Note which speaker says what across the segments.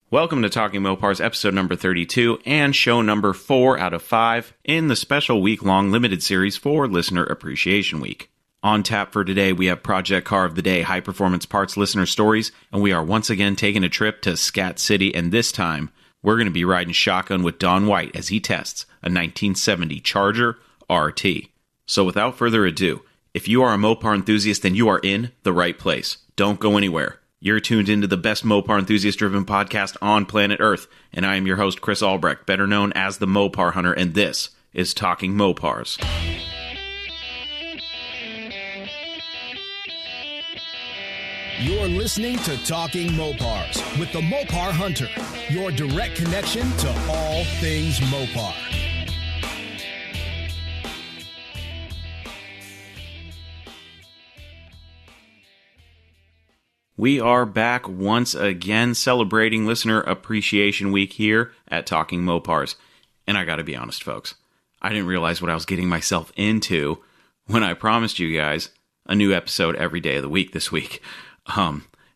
Speaker 1: Welcome to Talking Mopars, episode number 32, and show number 4 out of 5 in the special week-long limited series for Listener Appreciation Week. On tap for today, we have Project Car of the Day, High Performance Parts Listener Stories, and we are once again taking a trip to Scat City, and this time, we're going to be riding shotgun with Don White as he tests a 1970 Charger RT. So without further ado, if you are a Mopar enthusiast, then you are in the right place. Don't go anywhere. You're tuned into the best Mopar enthusiast-driven podcast on planet Earth, and I am your host, Chris Albrecht, better known as the Mopar Hunter, and this is Talking Mopars.
Speaker 2: You're listening to Talking Mopars with the Mopar Hunter, your direct connection to all things Mopar.
Speaker 1: We are back once again celebrating Listener Appreciation Week here at Talking Mopars. And I gotta be honest, folks, I didn't realize what I was getting myself into when I promised you guys a new episode every day of the week this week.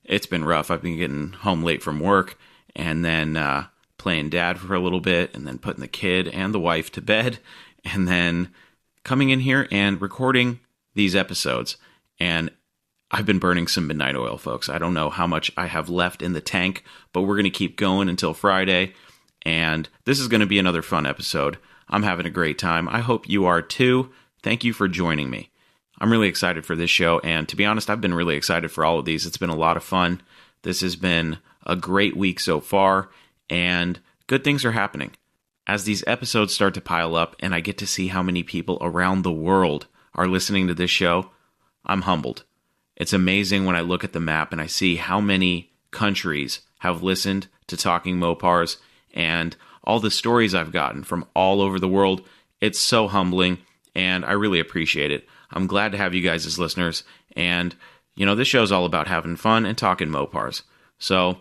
Speaker 1: It's been rough. I've been getting home late from work and then playing dad for a little bit and then putting the kid and the wife to bed and then coming in here and recording these episodes. And I've been burning some midnight oil, folks. I don't know how much I have left in the tank, but we're going to keep going until Friday. And this is going to be another fun episode. I'm having a great time. I hope you are too. Thank you for joining me. I'm really excited for this show. And to be honest, I've been really excited for all of these. It's been a lot of fun. This has been a great week so far. And good things are happening. As these episodes start to pile up and I get to see how many people around the world are listening to this show, I'm humbled. It's amazing when I look at the map and I see how many countries have listened to Talking Mopars and all the stories I've gotten from all over the world. It's so humbling and I really appreciate it. I'm glad to have you guys as listeners. And, this show is all about having fun and talking Mopars. So,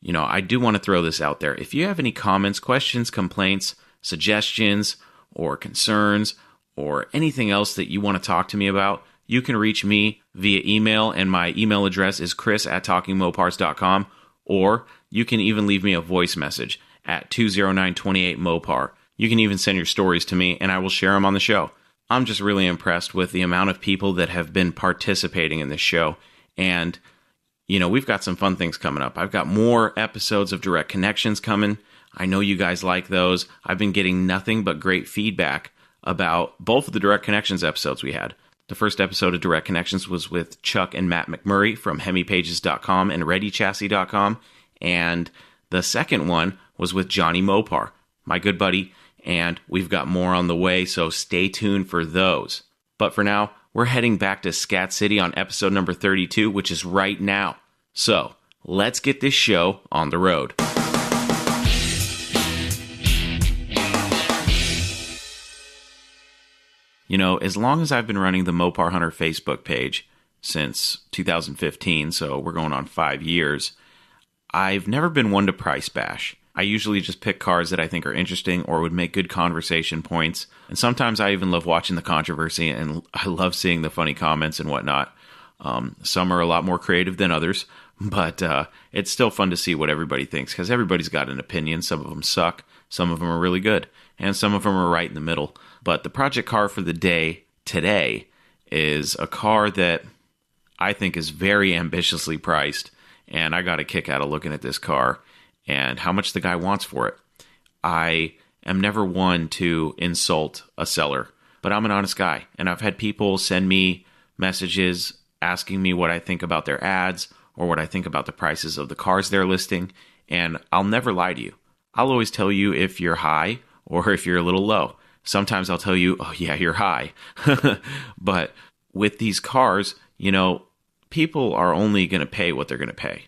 Speaker 1: I do want to throw this out there. If you have any comments, questions, complaints, suggestions, or concerns, or anything else that you want to talk to me about, you can reach me via email, and my email address is chris@talkingmopars.com, or you can even leave me a voice message at 20928-MOPAR. You can even send your stories to me, and I will share them on the show. I'm just really impressed with the amount of people that have been participating in this show, and, we've got some fun things coming up. I've got more episodes of Direct Connections coming. I know you guys like those. I've been getting nothing but great feedback about both of the Direct Connections episodes we had. The first episode of Direct Connections was with Chuck and Matt McMurray from HemiPages.com and ReadyChassis.com, and the second one was with Johnny Mopar, my good buddy, and we've got more on the way, so stay tuned for those. But for now, we're heading back to Scat City on episode number 32, which is right now. So, let's get this show on the road. As long as I've been running the Mopar Hunter Facebook page since 2015, so we're going on 5 years, I've never been one to price bash. I usually just pick cars that I think are interesting or would make good conversation points. And sometimes I even love watching the controversy and I love seeing the funny comments and whatnot. Some are a lot more creative than others, but it's still fun to see what everybody thinks because everybody's got an opinion. Some of them suck, some of them are really good, and some of them are right in the middle. But the project car for the day today is a car that I think is very ambitiously priced, and I got a kick out of looking at this car and how much the guy wants for it. I am never one to insult a seller, but I'm an honest guy, and I've had people send me messages asking me what I think about their ads or what I think about the prices of the cars they're listing, and I'll never lie to you. I'll always tell you if you're high or if you're a little low. Sometimes I'll tell you, oh yeah, you're high. But with these cars, people are only going to pay what they're going to pay.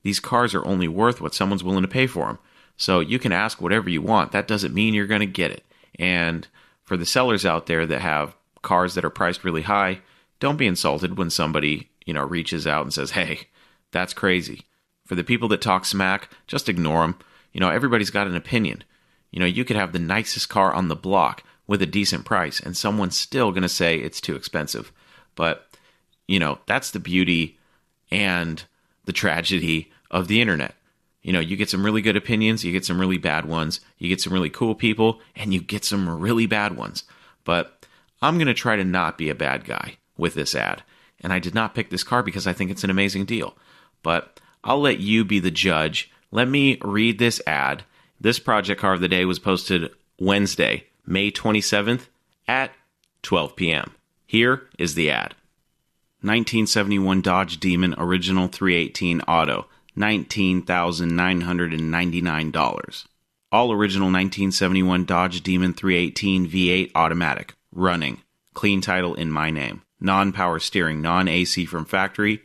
Speaker 1: These cars are only worth what someone's willing to pay for them. So you can ask whatever you want. That doesn't mean you're going to get it. And for the sellers out there that have cars that are priced really high, don't be insulted when somebody, reaches out and says, hey, that's crazy. For the people that talk smack, just ignore them. Everybody's got an opinion. You could have the nicest car on the block with a decent price, and someone's still going to say it's too expensive. But, that's the beauty and the tragedy of the internet. You get some really good opinions, you get some really bad ones, you get some really cool people, and you get some really bad ones. But I'm going to try to not be a bad guy with this ad. And I did not pick this car because I think it's an amazing deal. But I'll let you be the judge. Let me read this ad. This project car of the day was posted Wednesday, May 27th at 12 p.m. Here is the ad. 1971 Dodge Demon Original 318 Auto, $19,999. All original 1971 Dodge Demon 318 V8 automatic, running, clean title in my name, non-power steering, non-AC from factory,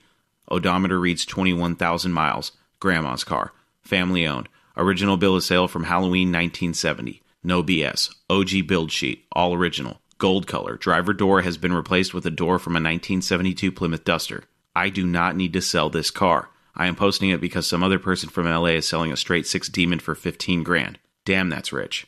Speaker 1: odometer reads 21,000 miles, grandma's car, family owned, original bill of sale from Halloween 1970, no BS, OG build sheet, all original, gold color, driver door has been replaced with a door from a 1972 Plymouth Duster. I do not need to sell this car. I am posting it because some other person from LA is selling a straight 6 Demon for 15 grand. Damn, that's rich.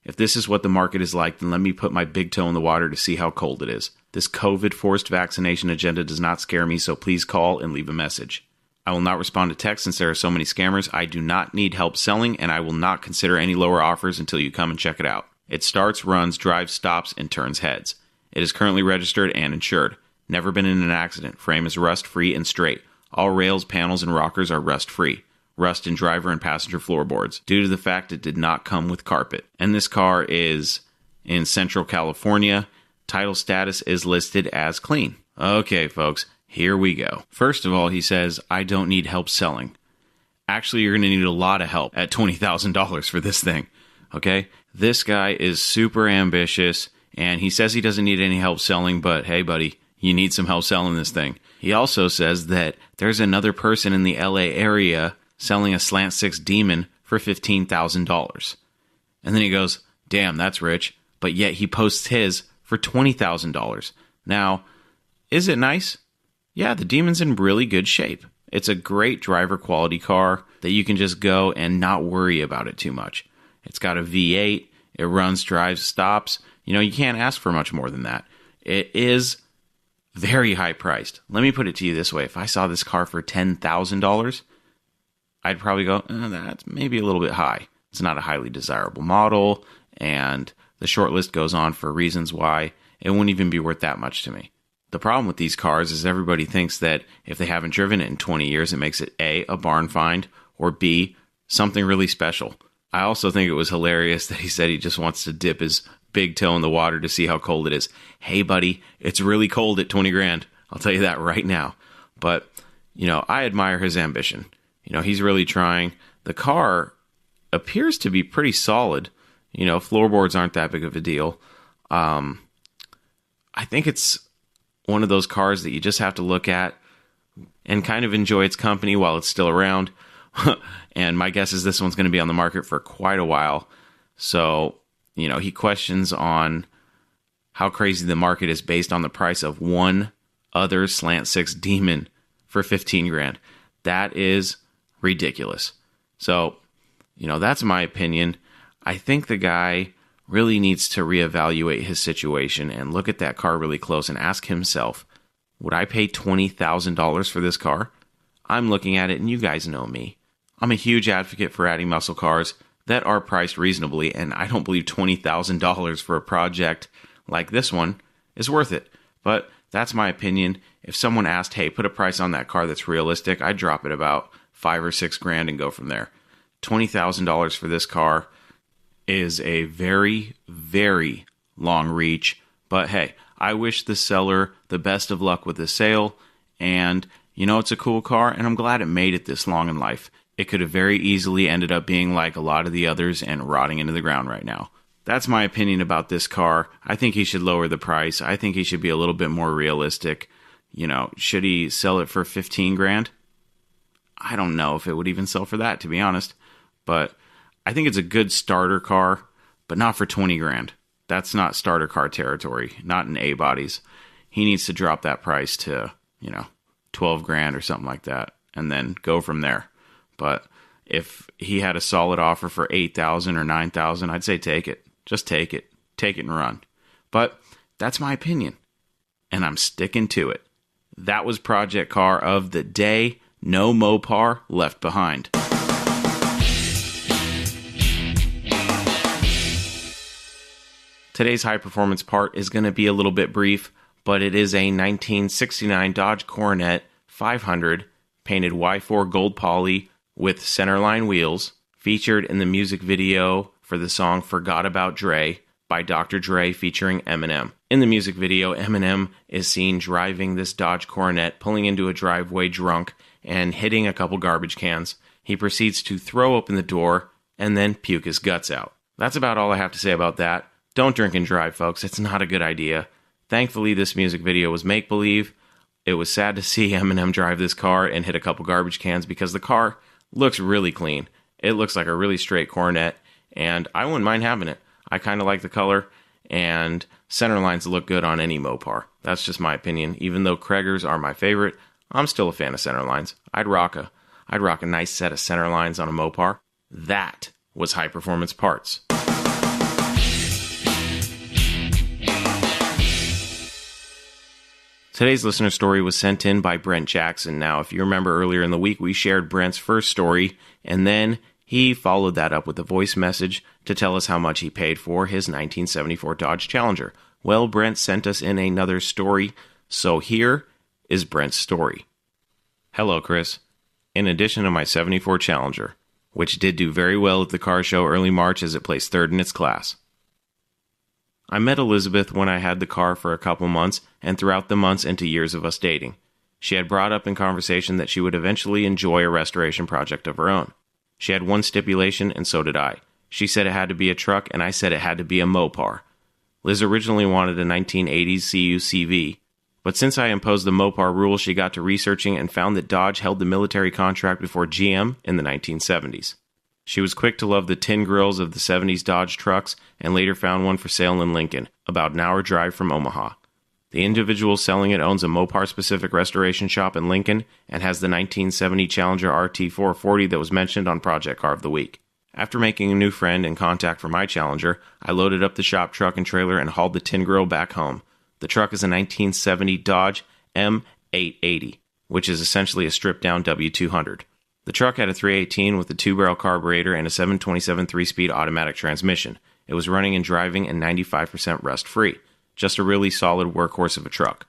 Speaker 1: If this is what the market is like, then let me put my big toe in the water to see how cold it is. This COVID forced vaccination agenda does not scare me, so please call and leave a message. I will not respond to text since there are so many scammers. I do not need help selling, and I will not consider any lower offers until you come and check it out. It starts, runs, drives, stops, and turns heads. It is currently registered and insured. Never been in an accident. Frame is rust-free and straight. All rails, panels, and rockers are rust-free. Rust in driver and passenger floorboards, due to the fact it did not come with carpet. And this car is in Central California. Title status is listed as clean. Okay, folks, here we go. First of all, he says, I don't need help selling. Actually, you're going to need a lot of help at $20,000 for this thing. Okay? This guy is super ambitious, and he says he doesn't need any help selling, but hey, buddy, you need some help selling this thing. He also says that there's another person in the LA area selling a Slant 6 Demon for $15,000. And then he goes, damn, that's rich, but yet he posts his for $20,000. Now, is it nice? Yeah, the Demon's in really good shape. It's a great driver quality car that you can just go and not worry about it too much. It's got a V8, it runs, drives, stops. You can't ask for much more than that. It is very high priced. Let me put it to you this way. If I saw this car for $10,000, I'd probably go, that's maybe a little bit high. It's not a highly desirable model, and the short list goes on for reasons why it wouldn't even be worth that much to me. The problem with these cars is everybody thinks that if they haven't driven it in 20 years, it makes it A, a barn find, or B, something really special. I also think it was hilarious that he said he just wants to dip his big toe in the water to see how cold it is. Hey, buddy, it's really cold at 20 grand. I'll tell you that right now. But, I admire his ambition. He's really trying. The car appears to be pretty solid. Floorboards aren't that big of a deal. I think it's one of those cars that you just have to look at and kind of enjoy its company while it's still around. And my guess is this one's going to be on the market for quite a while. So, he questions on how crazy the market is based on the price of one other Slant 6 Demon for 15 grand. That is ridiculous. So, that's my opinion. I think the guy really needs to reevaluate his situation and look at that car really close and ask himself, would I pay $20,000 for this car? I'm looking at it, and you guys know me. I'm a huge advocate for adding muscle cars that are priced reasonably, and I don't believe $20,000 for a project like this one is worth it. But that's my opinion. If someone asked, hey, put a price on that car that's realistic, I'd drop it about $5 or $6 grand and go from there. $20,000 for this car is a very, very long reach. But hey, I wish the seller the best of luck with the sale. And, it's a cool car, and I'm glad it made it this long in life. It could have very easily ended up being like a lot of the others and rotting into the ground right now. That's my opinion about this car. I think he should lower the price. I think he should be a little bit more realistic. Should he sell it for 15 grand? I don't know if it would even sell for that, to be honest. But I think it's a good starter car, but not for 20 grand. That's not starter car territory, not in A bodies. He needs to drop that price to, 12 grand or something like that, and then go from there. But if he had a solid offer for 8,000 or 9,000, I'd say take it. Just take it. Take it and run. But that's my opinion, and I'm sticking to it. That was Project Car of the Day. No Mopar left behind. Today's high-performance part is going to be a little bit brief, but it is a 1969 Dodge Coronet 500 painted Y4 gold poly with centerline wheels, featured in the music video for the song Forgot About Dre by Dr. Dre featuring Eminem. In the music video, Eminem is seen driving this Dodge Coronet, pulling into a driveway drunk and hitting a couple garbage cans. He proceeds to throw open the door and then puke his guts out. That's about all I have to say about that. Don't drink and drive, folks. It's not a good idea. Thankfully, this music video was make-believe. It was sad to see Eminem drive this car and hit a couple garbage cans because the car looks really clean. It looks like a really straight Coronet, and I wouldn't mind having it. I kind of like the color, and center lines look good on any Mopar. That's just my opinion. Even though Kragers are my favorite, I'm still a fan of center lines. I'd rock a nice set of center lines on a Mopar. That was high performance parts. Today's listener story was sent in by Brent Jackson. Now, if you remember earlier in the week, we shared Brent's first story, and then he followed that up with a voice message to tell us how much he paid for his 1974 Dodge Challenger. Well, Brent sent us in another story, so here is Brent's story. Hello, Chris. In addition to my 74 Challenger, which did do very well at the car show early March as it placed third in its class, I met Elizabeth when I had the car for a couple months and throughout the months into years of us dating. She had brought up in conversation that she would eventually enjoy a restoration project of her own. She had one stipulation, and so did I. She said it had to be a truck, and I said it had to be a Mopar. Liz originally wanted a 1980s CU CV, but since I imposed the Mopar rule, she got to researching and found that Dodge held the military contract before GM in the 1970s. She was quick to love the tin grills of the 70s Dodge trucks and later found one for sale in Lincoln, about an hour drive from Omaha. The individual selling it owns a Mopar-specific restoration shop in Lincoln and has the 1970 Challenger RT440 that was mentioned on Project Car of the Week. After making a new friend and contact for my Challenger, I loaded up the shop truck and trailer and hauled the tin grill back home. The truck is a 1970 Dodge M880, which is essentially a stripped-down W200. The truck had a 318 with a 2-barrel carburetor and a 727 3-speed automatic transmission. It was running and driving and 95% rust-free. Just a really solid workhorse of a truck.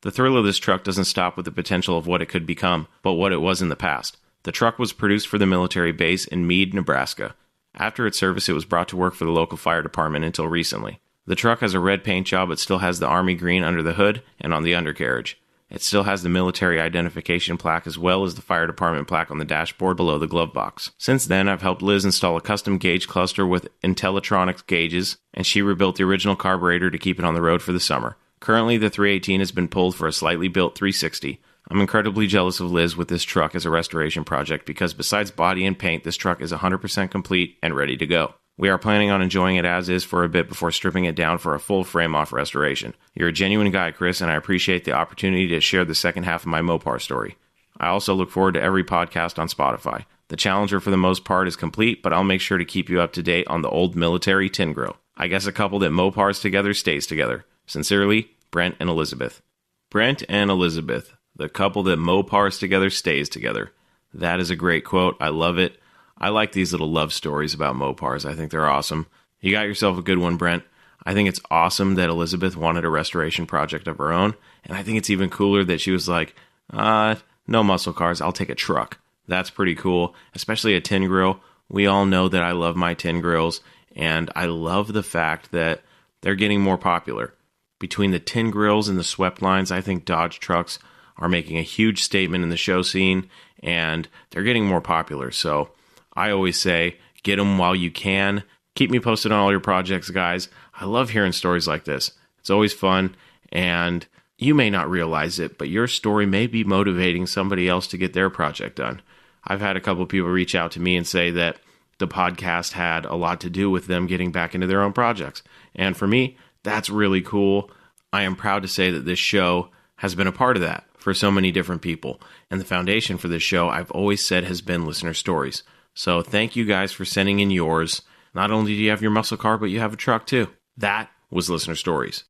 Speaker 1: The thrill of this truck doesn't stop with the potential of what it could become, but what it was in the past. The truck was produced for the military base in Meade, Nebraska. After its service, it was brought to work for the local fire department until recently. The truck has a red paint job but still has the Army green under the hood and on the undercarriage. It still has the military identification plaque as well as the fire department plaque on the dashboard below the glove box. Since then, I've helped Liz install a custom gauge cluster with Intellitronics gauges, and she rebuilt the original carburetor to keep it on the road for the summer. Currently, the 318 has been pulled for a slightly built 360. I'm incredibly jealous of Liz with this truck as a restoration project because besides body and paint, this truck is 100% complete and ready to go. We are planning on enjoying it as is for a bit before stripping it down for a full frame-off restoration. You're a genuine guy, Chris, and I appreciate the opportunity to share the second half of my Mopar story. I also look forward to every podcast on Spotify. The Challenger for the most part is complete, but I'll make sure to keep you up to date on the old military tin grill. I guess a couple that Mopars together stays together. Sincerely, Brent and Elizabeth. Brent and Elizabeth, the couple that Mopars together stays together. That is a great quote. I love it. I like these little love stories about Mopars. I think they're awesome. You got yourself a good one, Brent. I think it's awesome that Elizabeth wanted a restoration project of her own, and I think it's even cooler that she was like, no muscle cars, I'll take a truck. That's pretty cool, especially a tin grill. We all know that I love my tin grills, and I love the fact that they're getting more popular. Between the tin grills and the swept lines, I think Dodge trucks are making a huge statement in the show scene, and they're getting more popular, so I always say, get them while you can. Keep me posted on all your projects, guys. I love hearing stories like this. It's always fun, and you may not realize it, but your story may be motivating somebody else to get their project done. I've had a couple people reach out to me and say that the podcast had a lot to do with them getting back into their own projects. And for me, that's really cool. I am proud to say that this show has been a part of that for so many different people. And the foundation for this show, I've always said, has been listener stories. So thank you guys for sending in yours. Not only do you have your muscle car, but you have a truck too. That was Listener Stories.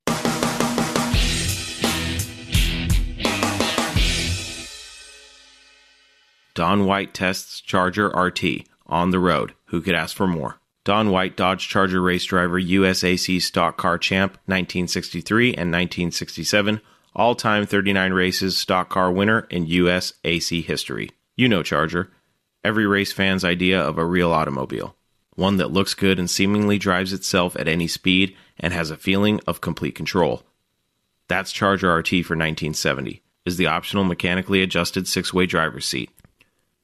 Speaker 1: Don White tests Charger RT on the road. Who could ask for more? Don White, Dodge Charger race driver, USAC stock car champ, 1963 and 1967, all-time 39 races stock car winner in USAC history. You know Charger. Every race fan's idea of a real automobile. One that looks good and seemingly drives itself at any speed and has a feeling of complete control. That's Charger RT for 1970, is the optional mechanically adjusted 6-way driver's seat.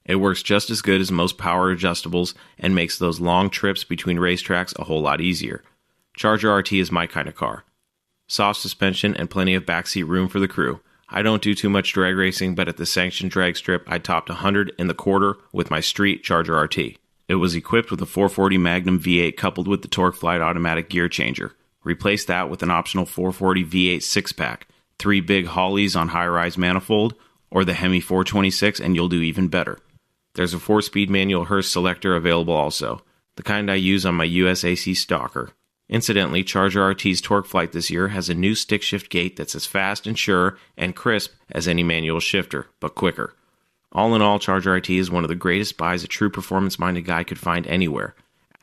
Speaker 1: It works just as good as most power adjustables and makes those long trips between racetracks a whole lot easier. Charger RT is my kind of car. Soft suspension and plenty of backseat room for the crew. I don't do too much drag racing, but at the sanctioned drag strip, I topped 100 in the quarter with my street Charger RT. It was equipped with a 440 Magnum V8 coupled with the TorqueFlite automatic gear changer. Replace that with an optional 440 V8 6-pack, 3 big Hollies on high-rise manifold, or the Hemi 426, and you'll do even better. There's a 4-speed manual Hurst selector available also, the kind I use on my USAC Stalker. Incidentally, Charger RT's TorqueFlite this year has a new stick-shift gate that's as fast and sure and crisp as any manual shifter, but quicker. All in all, Charger RT is one of the greatest buys a true performance-minded guy could find anywhere.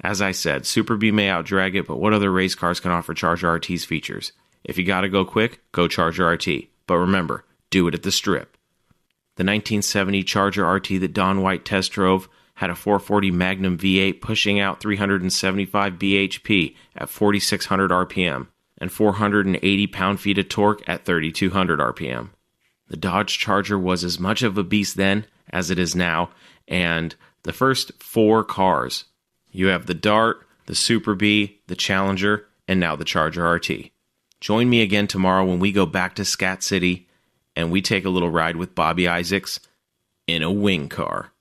Speaker 1: As I said, Super B may outdrag it, but what other race cars can offer Charger RT's features? If you gotta go quick, go Charger RT. But remember, do it at the strip. The 1970 Charger RT that Don White test drove had a 440 Magnum V8 pushing out 375 bhp at 4,600 RPM and 480 pound-feet of torque at 3,200 RPM. The Dodge Charger was as much of a beast then as it is now, and the first 4 cars. You have the Dart, the Super B, the Challenger, and now the Charger RT. Join me again tomorrow when we go back to Scat City and we take a little ride with Bobby Isaacs in a wing car.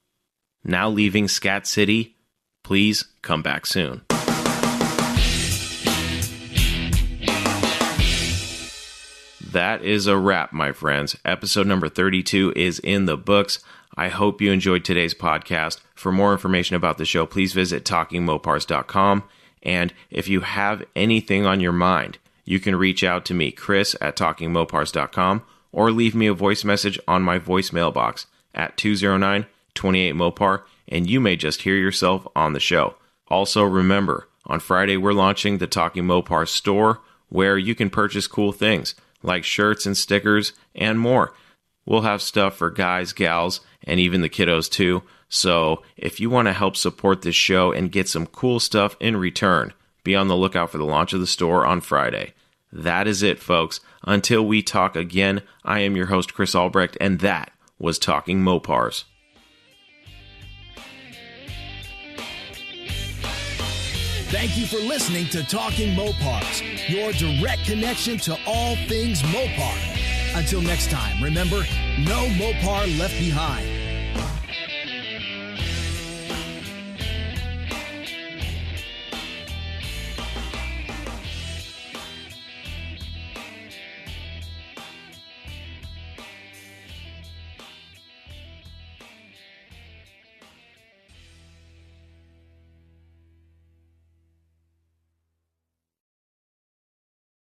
Speaker 1: Now leaving Scat City, please come back soon. That is a wrap, my friends. Episode number 32 is in the books. I hope you enjoyed today's podcast. For more information about the show, please visit TalkingMopars.com. And if you have anything on your mind, you can reach out to me, Chris, at TalkingMopars.com, or leave me a voice message on my voicemail box at 209-28-MOPAR, and you may just hear yourself on the show. Also, remember, on Friday we're launching the Talking Mopars store, where you can purchase cool things, like shirts and stickers and more. We'll have stuff for guys, gals, and even the kiddos too. So if you want to help support this show and get some cool stuff in return, be on the lookout for the launch of the store on Friday. That is it, folks. Until we talk again, I am your host, Chris Albrecht, and that was Talking Mopars.
Speaker 2: Thank you for listening to Talking Mopars, your direct connection to all things Mopar. Until next time, remember, no Mopar left behind.